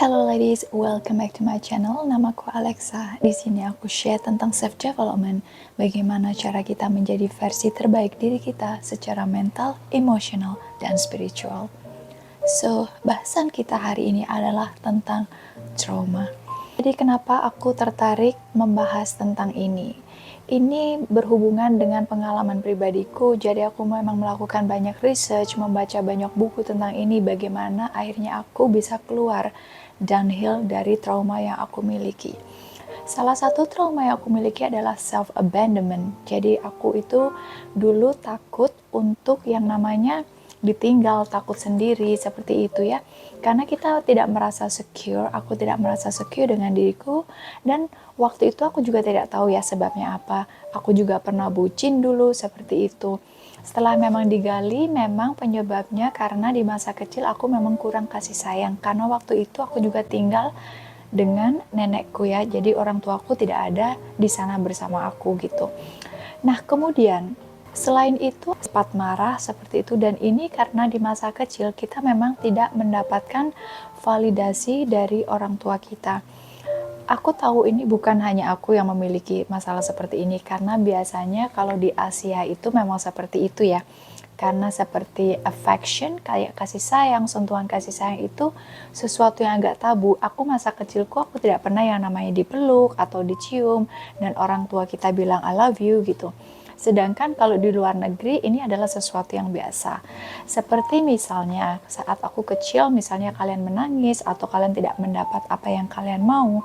Hello ladies, welcome back to my channel. Namaku Alexa. Di sini aku share tentang self development, bagaimana cara kita menjadi versi terbaik diri kita secara mental, emosional, dan spiritual. So, bahasan kita hari ini adalah tentang trauma. Jadi kenapa aku tertarik membahas tentang ini? Ini berhubungan dengan pengalaman pribadiku, jadi aku memang melakukan banyak research, membaca banyak buku tentang ini, bagaimana akhirnya aku bisa keluar downhill dari trauma yang aku miliki. Salah satu trauma yang aku miliki adalah self-abandonment. Jadi aku itu dulu takut untuk yang namanya ditinggal, takut sendiri, seperti itu ya. Karena kita tidak merasa secure, aku tidak merasa secure dengan diriku, dan waktu itu aku juga tidak tahu ya sebabnya apa. Aku juga pernah bucin dulu, seperti itu. Setelah memang digali, memang penyebabnya karena di masa kecil aku memang kurang kasih sayang. Karena waktu itu aku juga tinggal dengan nenekku ya, jadi orang tuaku tidak ada di sana bersama aku gitu. Nah kemudian selain itu cepat marah seperti itu, dan ini karena di masa kecil kita memang tidak mendapatkan validasi dari orang tua kita. Aku tahu ini bukan hanya aku yang memiliki masalah seperti ini, karena biasanya kalau di Asia itu memang seperti itu ya. Karena seperti affection, kayak kasih sayang, sentuhan kasih sayang itu sesuatu yang agak tabu. Aku masa kecilku aku tidak pernah yang namanya dipeluk atau dicium dan orang tua kita bilang I love you gitu. Sedangkan kalau di luar negeri ini adalah sesuatu yang biasa. Seperti misalnya saat aku kecil, misalnya kalian menangis atau kalian tidak mendapat apa yang kalian mau.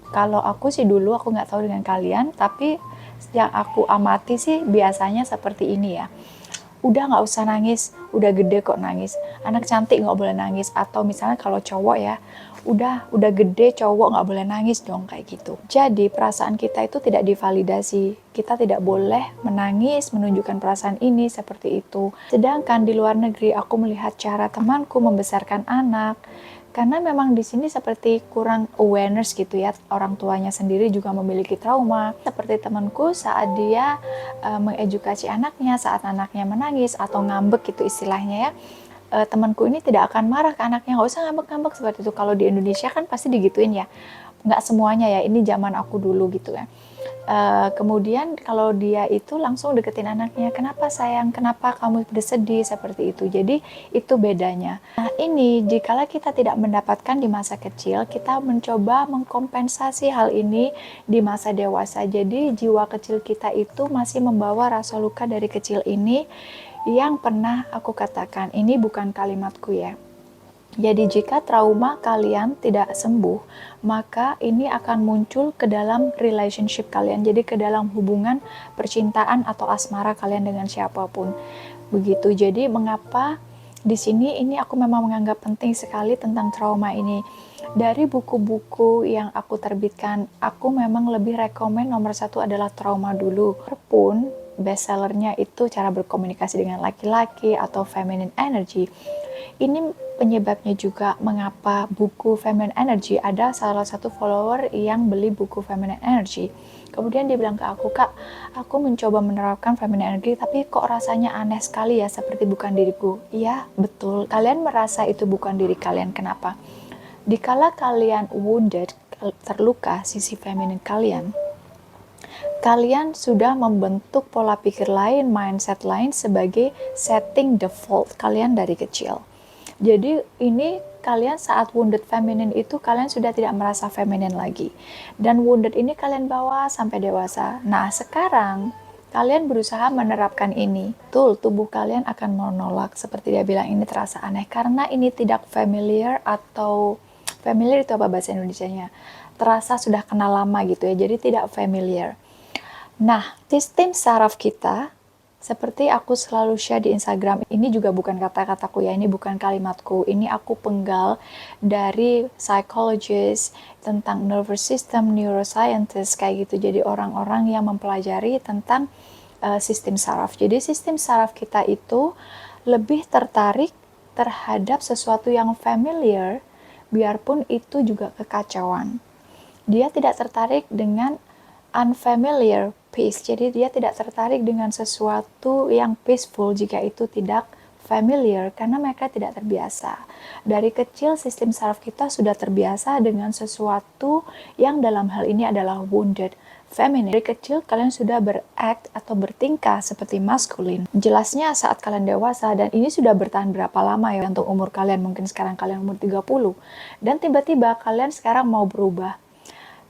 Kalau aku sih dulu, aku nggak tahu dengan kalian, tapi yang aku amati sih biasanya seperti ini ya. Udah nggak usah nangis, udah gede kok nangis. Anak cantik nggak boleh nangis. Atau misalnya kalau cowok ya, udah gede cowok nggak boleh nangis dong, kayak gitu. Jadi perasaan kita itu tidak divalidasi. Kita tidak boleh menangis, menunjukkan perasaan ini seperti itu. Sedangkan di luar negeri aku melihat cara temanku membesarkan anak, karena memang di sini seperti kurang awareness gitu ya, orang tuanya sendiri juga memiliki trauma. Seperti temanku saat dia mengedukasi anaknya, saat anaknya menangis atau ngambek gitu istilahnya ya, temanku ini tidak akan marah ke anaknya, nggak usah ngambek-ngambek seperti itu. Kalau di Indonesia kan pasti digituin ya, nggak semuanya ya, ini zaman aku dulu gitu ya. Kemudian kalau dia itu langsung deketin anaknya, kenapa sayang, kenapa kamu bersedih, seperti itu. Jadi itu bedanya. Nah ini jikala kita tidak mendapatkan di masa kecil, kita mencoba mengkompensasi hal ini di masa dewasa. Jadi jiwa kecil kita itu masih membawa rasa luka dari kecil ini, yang pernah aku katakan. Ini bukan kalimatku ya. Jadi jika trauma kalian tidak sembuh, maka ini akan muncul ke dalam relationship kalian. Jadi ke dalam hubungan percintaan atau asmara kalian dengan siapapun. Begitu. Jadi mengapa di sini ini aku memang menganggap penting sekali tentang trauma ini. Dari buku-buku yang aku terbitkan, aku memang lebih rekomen nomor satu adalah Trauma dulu. Walaupun bestsellernya itu cara berkomunikasi dengan laki-laki atau feminine energy. Ini penyebabnya juga mengapa buku Feminine Energy, ada salah satu follower yang beli buku Feminine Energy. Kemudian dia bilang ke aku, Kak, aku mencoba menerapkan Feminine Energy, tapi kok rasanya aneh sekali ya, seperti bukan diriku. Iya, betul. Kalian merasa itu bukan diri kalian. Kenapa? Dikala kalian wounded, terluka sisi feminin kalian, kalian sudah membentuk pola pikir lain, mindset lain sebagai setting default kalian dari kecil. Jadi ini kalian saat wounded feminine itu kalian sudah tidak merasa feminin lagi. Dan wounded ini kalian bawa sampai dewasa. Nah sekarang kalian berusaha menerapkan ini. Tubuh kalian akan menolak. Seperti dia bilang, ini terasa aneh. Karena ini tidak familiar, atau familiar itu apa bahasa Indonesianya? Terasa sudah kenal lama gitu ya. Jadi tidak familiar. Nah, sistem saraf kita, seperti aku selalu share di Instagram, ini juga bukan kata-kataku ya, ini bukan kalimatku, ini aku penggal dari psychologist tentang nervous system, neuroscientist, kayak gitu. Jadi orang-orang yang mempelajari tentang sistem saraf. Jadi sistem saraf kita itu lebih tertarik terhadap sesuatu yang familiar, biarpun itu juga kekacauan. Dia tidak tertarik dengan unfamiliar peace. Jadi dia tidak tertarik dengan sesuatu yang peaceful jika itu tidak familiar karena mereka tidak terbiasa. Dari kecil sistem saraf kita sudah terbiasa dengan sesuatu yang dalam hal ini adalah wounded feminine. Dari kecil kalian sudah beract atau bertingkah seperti maskulin. Jelasnya saat kalian dewasa, dan ini sudah bertahan berapa lama ya untuk umur kalian, mungkin sekarang kalian umur 30 dan tiba-tiba kalian sekarang mau berubah.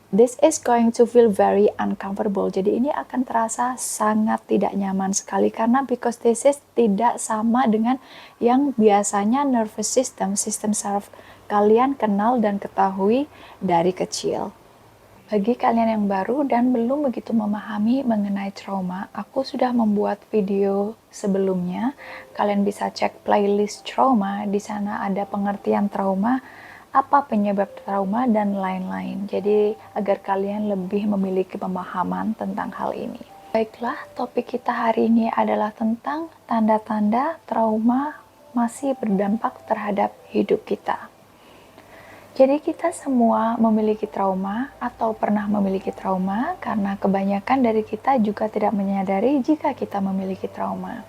This is going to feel very uncomfortable. Jadi ini akan terasa sangat tidak nyaman sekali karena because this is tidak sama dengan yang biasanya nervous system, sistem saraf kalian kenal dan ketahui dari kecil. Bagi kalian yang baru dan belum begitu memahami mengenai trauma, aku sudah membuat video sebelumnya. Kalian bisa cek playlist trauma, di sana ada pengertian trauma, apa penyebab trauma, dan lain-lain. Jadi agar kalian lebih memiliki pemahaman tentang hal ini. Baiklah, topik kita hari ini adalah tentang tanda-tanda trauma masih berdampak terhadap hidup kita. Jadi kita semua memiliki trauma atau pernah memiliki trauma karena kebanyakan dari kita juga tidak menyadari jika kita memiliki trauma.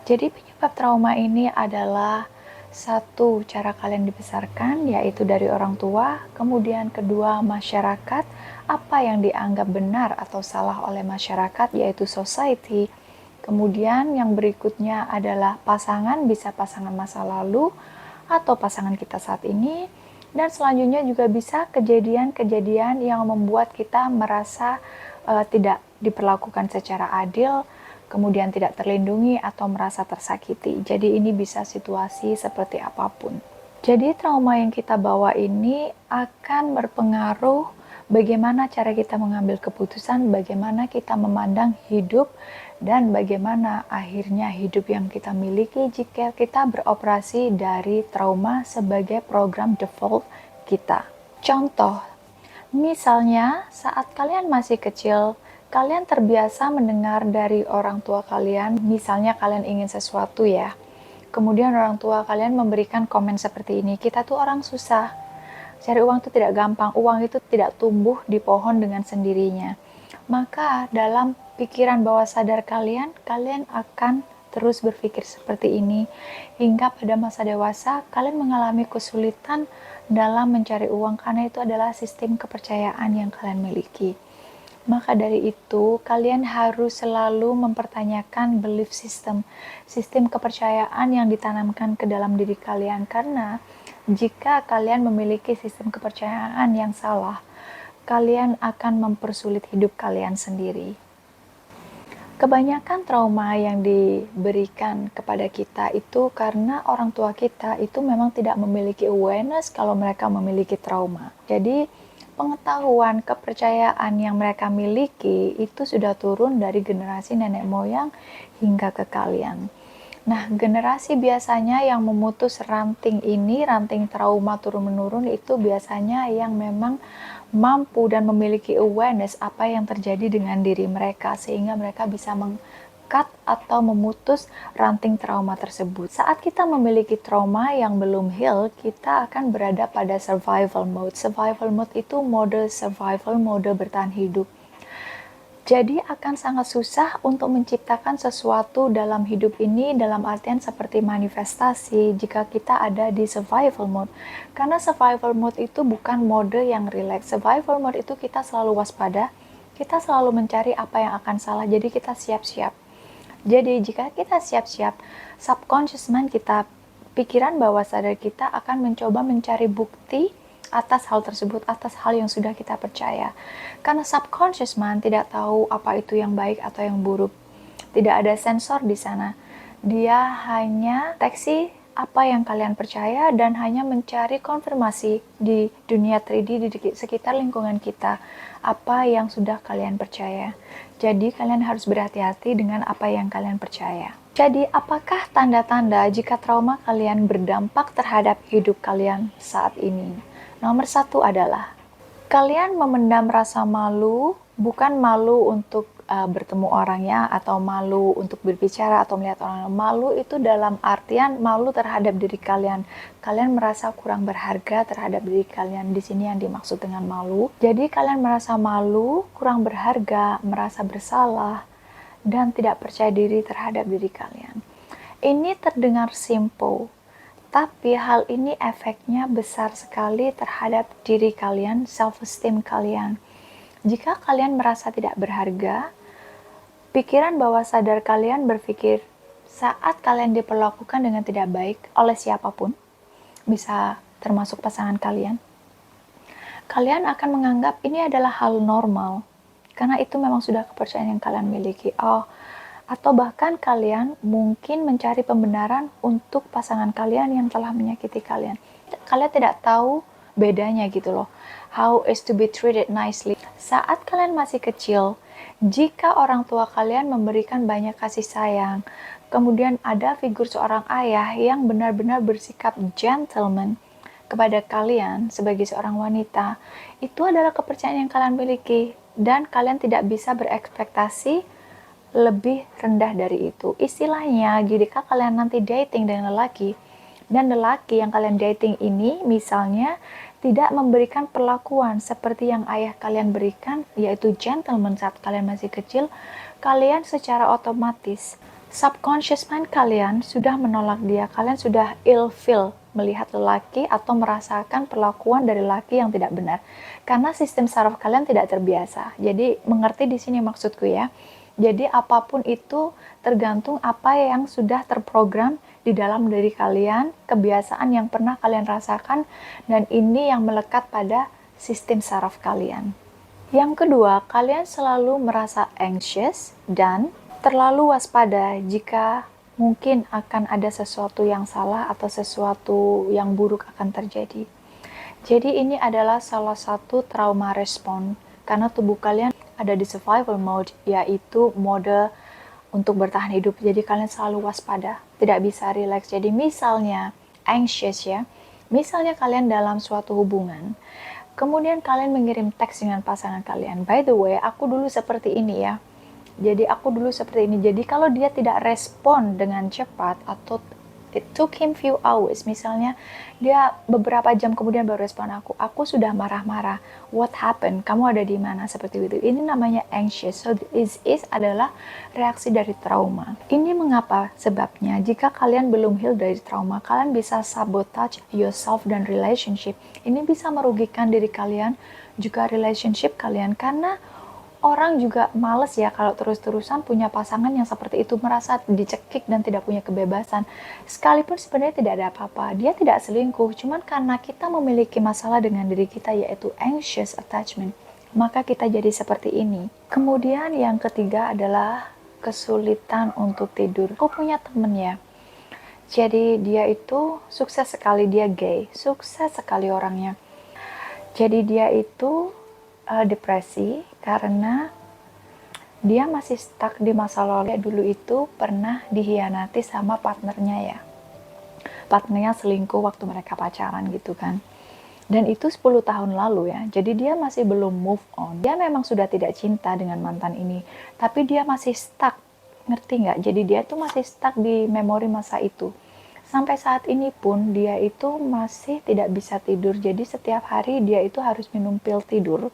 Jadi penyebab trauma ini adalah satu, cara kalian dibesarkan, yaitu dari orang tua. Kemudian kedua, masyarakat, apa yang dianggap benar atau salah oleh masyarakat, yaitu society. Kemudian yang berikutnya adalah pasangan, bisa pasangan masa lalu atau pasangan kita saat ini. Dan selanjutnya juga bisa kejadian-kejadian yang membuat kita merasa tidak diperlakukan secara adil, kemudian tidak terlindungi atau merasa tersakiti. Jadi ini bisa situasi seperti apapun. Jadi trauma yang kita bawa ini akan berpengaruh bagaimana cara kita mengambil keputusan, bagaimana kita memandang hidup, dan bagaimana akhirnya hidup yang kita miliki jika kita beroperasi dari trauma sebagai program default kita. Contoh, misalnya saat kalian masih kecil, kalian terbiasa mendengar dari orang tua kalian, misalnya kalian ingin sesuatu ya, kemudian orang tua kalian memberikan komen seperti ini, kita tuh orang susah, cari uang itu tidak gampang, uang itu tidak tumbuh di pohon dengan sendirinya. Maka dalam pikiran bawah sadar kalian akan terus berpikir seperti ini hingga pada masa dewasa kalian mengalami kesulitan dalam mencari uang karena itu adalah sistem kepercayaan yang kalian miliki. Maka dari itu kalian harus selalu mempertanyakan belief system, sistem kepercayaan yang ditanamkan ke dalam diri kalian, karena jika kalian memiliki sistem kepercayaan yang salah, kalian akan mempersulit hidup kalian sendiri. Kebanyakan trauma yang diberikan kepada kita itu karena orang tua kita itu memang tidak memiliki awareness kalau mereka memiliki trauma. Jadi pengetahuan, kepercayaan yang mereka miliki itu sudah turun dari generasi nenek moyang hingga ke kalian. Nah, generasi biasanya yang memutus ranting ini, ranting trauma turun-menurun, itu biasanya yang memang mampu dan memiliki awareness apa yang terjadi dengan diri mereka, sehingga mereka bisa meng-cut atau memutus ranting trauma tersebut. Saat kita memiliki trauma yang belum heal, kita akan berada pada survival mode. Survival mode itu mode survival, mode bertahan hidup. Jadi akan sangat susah untuk menciptakan sesuatu dalam hidup ini, dalam artian seperti manifestasi jika kita ada di survival mode. Karena survival mode itu bukan mode yang relax. Survival mode itu kita selalu waspada, kita selalu mencari apa yang akan salah, jadi kita siap-siap. Jadi jika kita siap-siap, subconscious mind kita, pikiran bawah sadar kita akan mencoba mencari bukti atas hal tersebut, atas hal yang sudah kita percaya. Karena subconscious mind tidak tahu apa itu yang baik atau yang buruk. Tidak ada sensor di sana. Dia hanya deteksi apa yang kalian percaya dan hanya mencari konfirmasi di dunia 3D di sekitar lingkungan kita apa yang sudah kalian percaya. Jadi kalian harus berhati-hati dengan apa yang kalian percaya. Jadi apakah tanda-tanda jika trauma kalian berdampak terhadap hidup kalian saat ini? Nomor 1 adalah kalian memendam rasa malu, bukan malu untuk bertemu orangnya atau malu untuk berbicara atau melihat orang. Malu itu dalam artian malu terhadap diri kalian. Kalian merasa kurang berharga terhadap diri kalian. Di sini yang dimaksud dengan malu. Jadi kalian merasa malu, kurang berharga, merasa bersalah, dan tidak percaya diri terhadap diri kalian. Ini terdengar simple, tapi hal ini efeknya besar sekali terhadap diri kalian, self-esteem kalian. Jika kalian merasa tidak berharga, pikiran bawah sadar kalian berpikir saat kalian diperlakukan dengan tidak baik oleh siapapun, bisa termasuk pasangan kalian, kalian akan menganggap ini adalah hal normal, karena itu memang sudah kepercayaan yang kalian miliki. Atau bahkan kalian mungkin mencari pembenaran untuk pasangan kalian yang telah menyakiti kalian. Kalian tidak tahu bedanya gitu loh. How is to be treated nicely. Saat kalian masih kecil, jika orang tua kalian memberikan banyak kasih sayang, kemudian ada figur seorang ayah yang benar-benar bersikap gentleman kepada kalian sebagai seorang wanita, itu adalah kepercayaan yang kalian miliki dan kalian tidak bisa berekspektasi lebih rendah dari itu. Istilahnya, jika kalian nanti dating dengan lelaki, dan lelaki yang kalian dating ini misalnya tidak memberikan perlakuan seperti yang ayah kalian berikan, yaitu gentleman saat kalian masih kecil, kalian secara otomatis, subconscious mind kalian sudah menolak dia. Kalian sudah ill feel melihat lelaki atau merasakan perlakuan dari lelaki yang tidak benar. Karena sistem saraf kalian tidak terbiasa. Jadi, mengerti di sini maksudku ya. Jadi apapun itu tergantung apa yang sudah terprogram di dalam diri kalian, kebiasaan yang pernah kalian rasakan, dan ini yang melekat pada sistem saraf kalian. Yang kedua, kalian selalu merasa anxious dan terlalu waspada jika mungkin akan ada sesuatu yang salah atau sesuatu yang buruk akan terjadi. Jadi ini adalah salah satu trauma respon, karena tubuh kalian ada di survival mode, yaitu mode untuk bertahan hidup. Jadi kalian selalu waspada, tidak bisa relax. Jadi misalnya anxious ya, misalnya kalian dalam suatu hubungan, kemudian kalian mengirim teks dengan pasangan kalian, by the way, aku dulu seperti ini ya. Jadi aku dulu seperti ini. Jadi kalau dia tidak respon dengan cepat atau it took him few hours, misalnya dia beberapa jam kemudian baru respon aku sudah marah-marah. What happened? Kamu ada di mana? Seperti itu. Ini namanya anxious. So this is adalah reaksi dari trauma. Ini mengapa? Sebabnya jika kalian belum heal dari trauma, kalian bisa sabotage yourself dan relationship. Ini bisa merugikan diri kalian juga relationship kalian, karena orang juga males ya kalau terus-terusan punya pasangan yang seperti itu, merasa dicekik dan tidak punya kebebasan. Sekalipun sebenarnya tidak ada apa-apa, dia tidak selingkuh, cuman karena kita memiliki masalah dengan diri kita, yaitu anxious attachment, maka kita jadi seperti ini. Kemudian yang ketiga adalah kesulitan untuk tidur. Aku punya temen ya, jadi dia itu sukses sekali, dia gay, sukses sekali orangnya. Jadi dia itu depresi karena dia masih stuck di masa lalu. Dia dulu itu pernah dihianati sama partnernya ya. Partnernya selingkuh waktu mereka pacaran gitu kan. Dan itu 10 tahun lalu ya. Jadi dia masih belum move on. Dia memang sudah tidak cinta dengan mantan ini, tapi dia masih stuck. Ngerti nggak? Jadi dia tuh masih stuck di memori masa itu. Sampai saat ini pun dia itu masih tidak bisa tidur. Jadi setiap hari dia itu harus minum pil tidur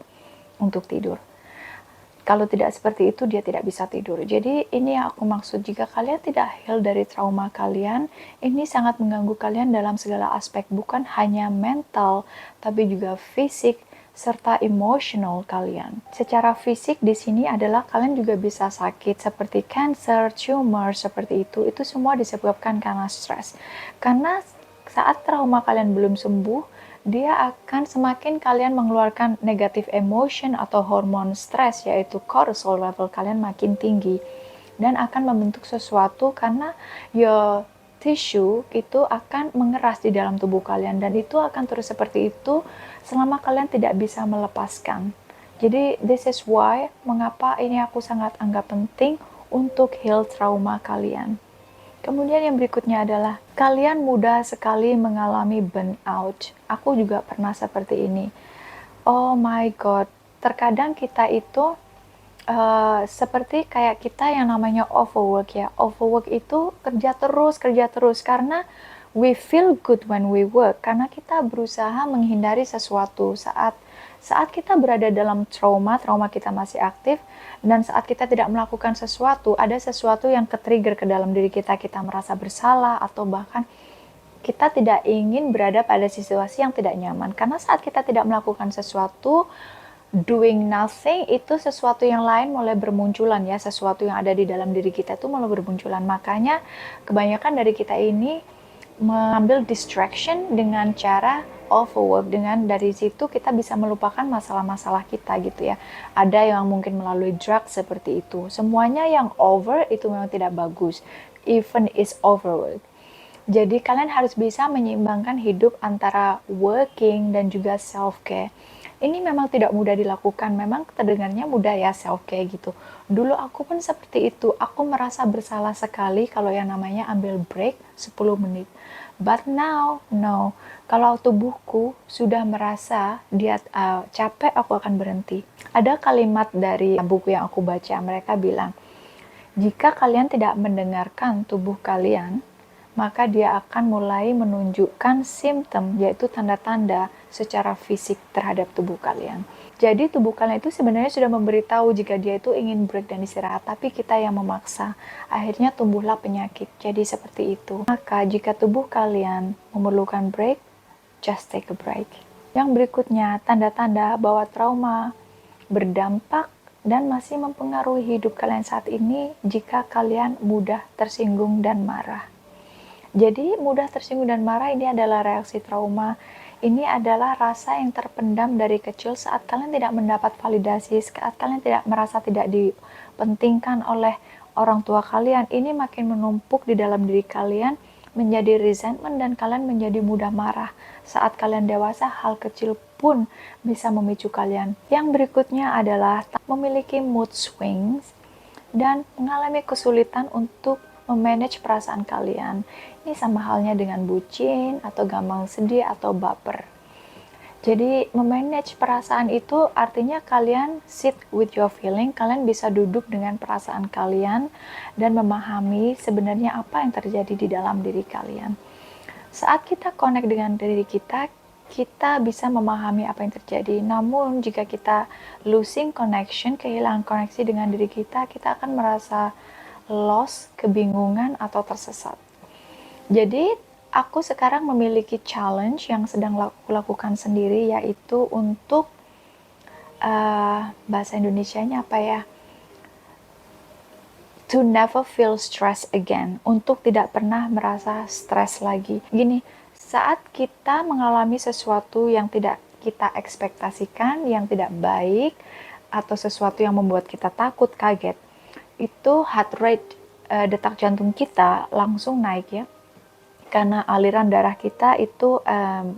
untuk tidur. Kalau tidak seperti itu, dia tidak bisa tidur. Jadi ini yang aku maksud, jika kalian tidak heal dari trauma kalian, ini sangat mengganggu kalian dalam segala aspek, bukan hanya mental, tapi juga fisik, serta emosional kalian. Secara fisik di sini adalah kalian juga bisa sakit seperti cancer, tumor, seperti itu semua disebabkan karena stres. Karena saat trauma kalian belum sembuh, dia akan semakin kalian mengeluarkan negative emotion atau hormon stres, yaitu cortisol level kalian makin tinggi, dan akan membentuk sesuatu karena your tissue itu akan mengeras di dalam tubuh kalian, dan itu akan terus seperti itu selama kalian tidak bisa melepaskan. Jadi this is why mengapa ini aku sangat anggap penting untuk heal trauma kalian. Kemudian yang berikutnya adalah kalian mudah sekali mengalami burnout. Aku juga pernah seperti ini. Oh my god, terkadang kita itu seperti kayak kita yang namanya overwork ya. Overwork itu kerja terus karena We feel good when we work karena kita berusaha menghindari sesuatu saat kita berada dalam trauma kita masih aktif, dan saat kita tidak melakukan sesuatu, ada sesuatu yang ke-trigger ke dalam diri kita merasa bersalah, atau bahkan kita tidak ingin berada pada situasi yang tidak nyaman. Karena saat kita tidak melakukan sesuatu, doing nothing, itu sesuatu yang lain mulai bermunculan ya, sesuatu yang ada di dalam diri kita itu mulai bermunculan. Makanya kebanyakan dari kita ini mengambil distraction dengan cara overwork, dengan dari situ kita bisa melupakan masalah-masalah kita gitu ya. Ada yang mungkin melalui drug seperti itu. Semuanya yang over itu memang tidak bagus, even is overwork. Jadi kalian harus bisa menyeimbangkan hidup antara working dan juga self care. Ini memang tidak mudah dilakukan, memang terdengarnya mudah ya self care gitu. Dulu aku pun seperti itu, aku merasa bersalah sekali kalau yang namanya ambil break 10 menit. But now, no. Kalau tubuhku sudah merasa dia capek, aku akan berhenti. Ada kalimat dari buku yang aku baca, mereka bilang, jika kalian tidak mendengarkan tubuh kalian, maka dia akan mulai menunjukkan simptom, yaitu tanda-tanda secara fisik terhadap tubuh kalian. Jadi tubuh kalian itu sebenarnya sudah memberitahu jika dia itu ingin break dan istirahat, tapi kita yang memaksa. Akhirnya tumbuhlah penyakit. Jadi seperti itu. Maka jika tubuh kalian memerlukan break, just take a break. Yang berikutnya, tanda-tanda bahwa trauma berdampak dan masih mempengaruhi hidup kalian saat ini jika kalian mudah tersinggung dan marah. Jadi mudah tersinggung dan marah ini adalah reaksi trauma. Ini adalah rasa yang terpendam dari kecil saat kalian tidak mendapat validasi, saat kalian tidak merasa tidak dipentingkan oleh orang tua kalian. Ini makin menumpuk di dalam diri kalian, menjadi resentment, dan kalian menjadi mudah marah. Saat kalian dewasa, hal kecil pun bisa memicu kalian. Yang berikutnya adalah memiliki mood swings dan mengalami kesulitan untuk memanage perasaan kalian. Ini sama halnya dengan bucin, atau gampang sedih, atau baper. Jadi, memanage perasaan itu artinya kalian sit with your feeling, kalian bisa duduk dengan perasaan kalian, dan memahami sebenarnya apa yang terjadi di dalam diri kalian. Saat kita connect dengan diri kita bisa memahami apa yang terjadi. Namun, jika kita losing connection, kehilangan koneksi dengan diri kita akan merasa lost, kebingungan, atau tersesat. Jadi, aku sekarang memiliki challenge yang sedang aku lakukan sendiri, yaitu untuk bahasa Indonesianya apa ya? To never feel stress again, untuk tidak pernah merasa stres lagi. Gini, saat kita mengalami sesuatu yang tidak kita ekspektasikan, yang tidak baik, atau sesuatu yang membuat kita takut, kaget, itu heart rate, detak jantung kita langsung naik ya, karena aliran darah kita itu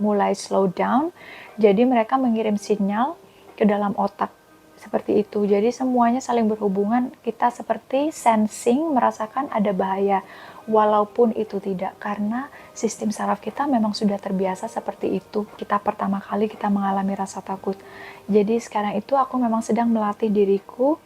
mulai slow down. Jadi mereka mengirim sinyal ke dalam otak seperti itu. Jadi semuanya saling berhubungan, kita seperti sensing, merasakan ada bahaya, walaupun itu tidak, karena sistem saraf kita memang sudah terbiasa seperti itu. Kita pertama kali kita mengalami rasa takut. Jadi sekarang itu aku memang sedang melatih diriku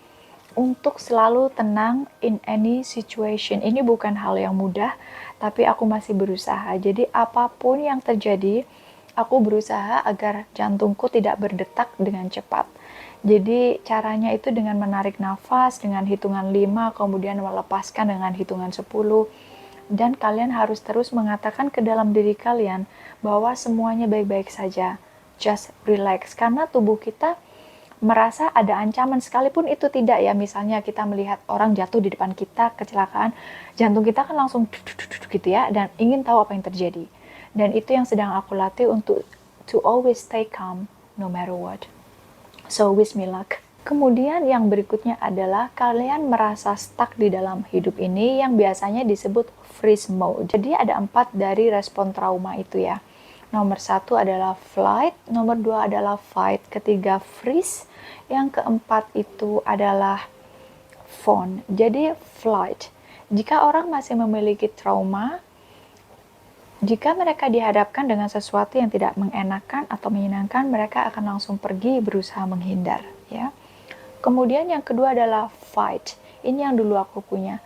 untuk selalu tenang in any situation. Ini bukan hal yang mudah, tapi aku masih berusaha. Jadi apapun yang terjadi, aku berusaha agar jantungku tidak berdetak dengan cepat. Jadi caranya itu dengan menarik nafas dengan hitungan 5, kemudian melepaskan dengan hitungan 10. Dan kalian harus terus mengatakan ke dalam diri kalian bahwa semuanya baik-baik saja. Just relax, karena tubuh kita merasa ada ancaman, sekalipun itu tidak ya. Misalnya kita melihat orang jatuh di depan kita, kecelakaan, jantung kita kan langsung gitu ya, dan ingin tahu apa yang terjadi. Dan itu yang sedang aku latih, untuk to always stay calm no matter what. So wish me luck. Kemudian yang berikutnya adalah kalian merasa stuck di dalam hidup ini, yang biasanya disebut freeze mode. Jadi ada 4 dari respon trauma itu ya. Nomor 1 adalah flight, nomor 2 adalah fight, ketiga freeze, yang keempat itu adalah fawn. Jadi flight. Jika orang masih memiliki trauma, jika mereka dihadapkan dengan sesuatu yang tidak mengenakan atau menyenangkan, mereka akan langsung pergi berusaha menghindar, ya. Kemudian yang kedua adalah fight. Ini yang dulu aku punya.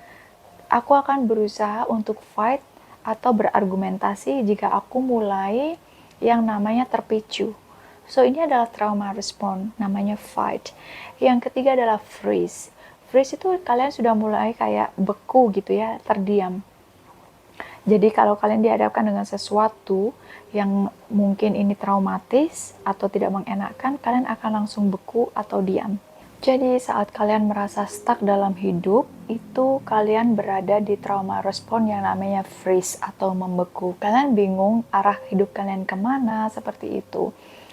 Aku akan berusaha untuk fight atau berargumentasi jika aku mulai yang namanya terpicu. So, ini adalah trauma respon, namanya fight. Yang ketiga adalah freeze. Freeze itu kalian sudah mulai kayak beku gitu ya, terdiam. Jadi kalau kalian dihadapkan dengan sesuatu yang mungkin ini traumatis atau tidak mengenakan, kalian akan langsung beku atau diam. Jadi saat kalian merasa stuck dalam hidup, itu kalian berada di trauma respon yang namanya freeze atau membeku. Kalian bingung arah hidup kalian kemana, seperti itu.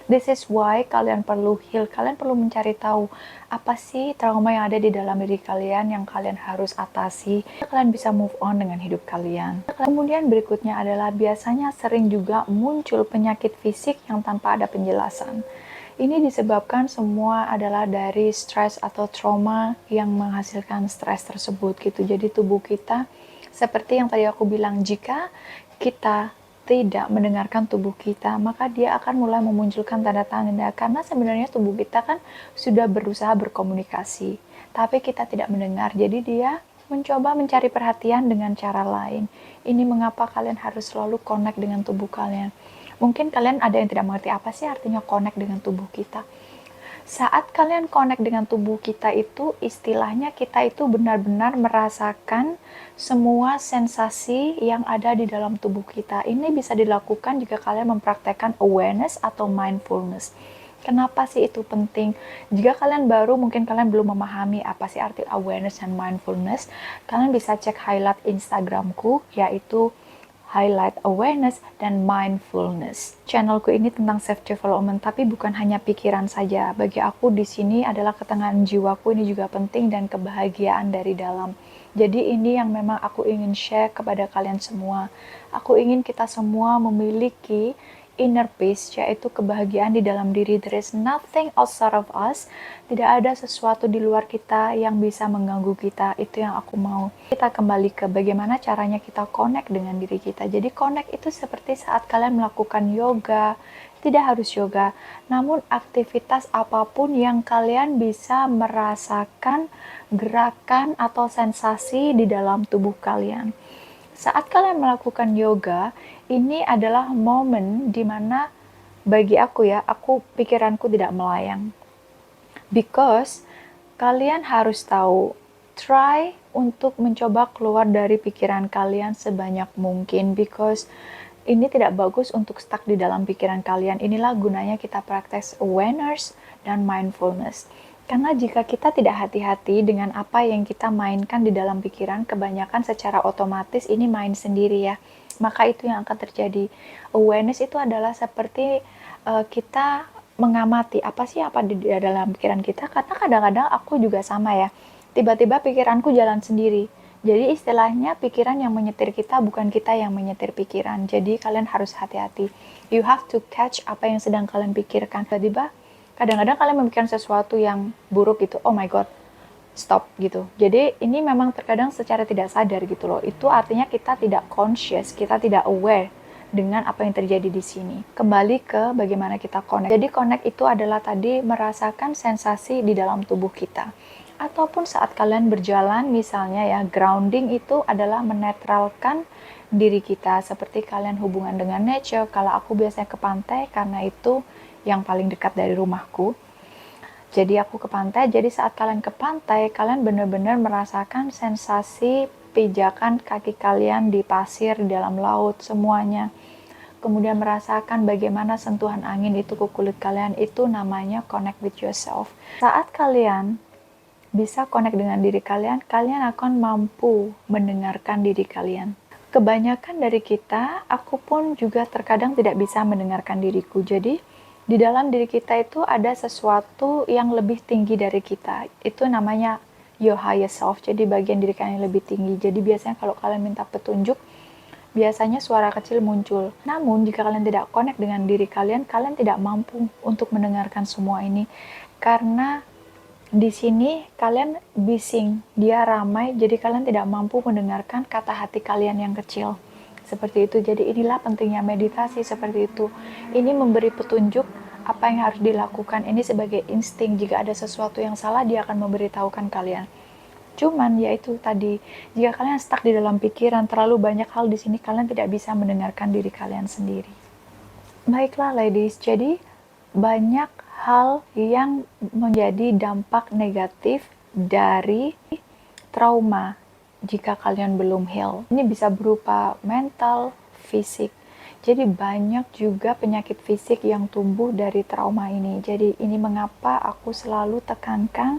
This is why kalian perlu heal, kalian perlu mencari tahu apa sih trauma yang ada di dalam diri kalian yang kalian harus atasi. Kalian bisa move on dengan hidup kalian. Kemudian berikutnya adalah biasanya sering juga muncul penyakit fisik yang tanpa ada penjelasan. Ini disebabkan semua adalah dari stres atau trauma yang menghasilkan stres tersebut gitu. Jadi tubuh kita seperti yang tadi aku bilang, jika kita tidak mendengarkan tubuh kita, maka dia akan mulai memunculkan tanda-tanda, karena sebenarnya tubuh kita kan sudah berusaha berkomunikasi, tapi kita tidak mendengar. Jadi dia mencoba mencari perhatian dengan cara lain. Ini mengapa kalian harus selalu connect dengan tubuh kalian. Mungkin kalian ada yang tidak mengerti apa sih artinya connect dengan tubuh kita. Saat kalian connect dengan tubuh kita itu, istilahnya kita itu benar-benar merasakan semua sensasi yang ada di dalam tubuh kita. Ini bisa dilakukan jika kalian mempraktekkan awareness atau mindfulness. Kenapa sih itu penting? Jika kalian baru, mungkin kalian belum memahami apa sih arti awareness dan mindfulness, kalian bisa cek highlight Instagramku, yaitu highlight awareness dan mindfulness. Channelku ini tentang self development, tapi bukan hanya pikiran saja. Bagi aku di sini adalah ketenangan jiwaku, ini juga penting, dan kebahagiaan dari dalam. Jadi ini yang memang aku ingin share kepada kalian semua. Aku ingin kita semua memiliki inner peace, yaitu kebahagiaan di dalam diri. There is nothing outside of us. Tidak ada sesuatu di luar kita yang bisa mengganggu kita. Itu yang aku mau. Kita kembali ke bagaimana caranya kita connect dengan diri kita. Jadi connect itu seperti saat kalian melakukan yoga. Tidak harus yoga, namun aktivitas apapun yang kalian bisa merasakan gerakan atau sensasi di dalam tubuh kalian. Saat kalian melakukan yoga, ini adalah momen dimana bagi aku ya, pikiranku tidak melayang. Because kalian harus tahu, try untuk mencoba keluar dari pikiran kalian sebanyak mungkin. Because ini tidak bagus untuk stuck di dalam pikiran kalian. Inilah gunanya kita praktek awareness dan mindfulness. Karena jika kita tidak hati-hati dengan apa yang kita mainkan di dalam pikiran, kebanyakan secara otomatis ini main sendiri ya. Maka itu yang akan terjadi. Awareness itu adalah seperti kita mengamati apa sih apa di dalam pikiran kita. Karena kadang-kadang aku juga sama ya. Tiba-tiba pikiranku jalan sendiri. Jadi istilahnya pikiran yang menyetir kita, bukan kita yang menyetir pikiran. Jadi kalian harus hati-hati. You have to catch apa yang sedang kalian pikirkan. Tiba-tiba kadang-kadang kalian memikirkan sesuatu yang buruk gitu, oh my god, stop gitu. Jadi ini memang terkadang secara tidak sadar gitu loh. Itu artinya kita tidak conscious, kita tidak aware dengan apa yang terjadi di sini. Kembali ke bagaimana kita connect. Jadi connect itu adalah tadi merasakan sensasi di dalam tubuh kita. Ataupun saat kalian berjalan misalnya ya, grounding itu adalah menetralkan diri kita. Seperti kalian hubungan dengan nature, kalau aku biasanya ke pantai karena itu yang paling dekat dari rumahku. Jadi aku ke pantai, jadi saat kalian ke pantai, kalian benar-benar merasakan sensasi pijakan kaki kalian di pasir, di dalam laut, semuanya. Kemudian merasakan bagaimana sentuhan angin itu ke kulit kalian, itu namanya connect with yourself. Saat kalian bisa connect dengan diri kalian, kalian akan mampu mendengarkan diri kalian. Kebanyakan dari kita, aku pun juga terkadang tidak bisa mendengarkan diriku. Jadi di dalam diri kita itu ada sesuatu yang lebih tinggi dari kita. Itu namanya your higher self. Jadi bagian diri kalian yang lebih tinggi. Jadi biasanya kalau kalian minta petunjuk, biasanya suara kecil muncul. Namun jika kalian tidak connect dengan diri kalian, kalian tidak mampu untuk mendengarkan semua ini. Karena di sini kalian bising, dia ramai, jadi kalian tidak mampu mendengarkan kata hati kalian yang kecil. Seperti itu. Jadi inilah pentingnya meditasi seperti itu. Ini memberi petunjuk apa yang harus dilakukan. Ini sebagai insting. Jika ada sesuatu yang salah, dia akan memberitahukan kalian. Cuman yaitu tadi, jika kalian stuck di dalam pikiran terlalu banyak hal di sini, kalian tidak bisa mendengarkan diri kalian sendiri. Baiklah ladies, jadi banyak hal yang menjadi dampak negatif dari trauma jika kalian belum heal. Ini bisa berupa mental, fisik. Jadi banyak juga penyakit fisik yang tumbuh dari trauma ini. Jadi ini mengapa aku selalu tekankan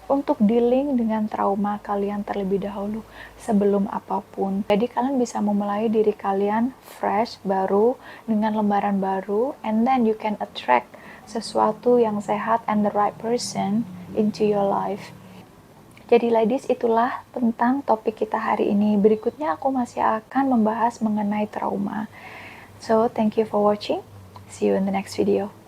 untuk dealing dengan trauma kalian terlebih dahulu sebelum apapun. Jadi kalian bisa memulai diri kalian fresh, baru, dengan lembaran baru, and then you can attract sesuatu yang sehat and the right person into your life. Jadi ladies, itulah tentang topik kita hari ini. Berikutnya aku masih akan membahas mengenai trauma. So, thank you for watching. See you in the next video.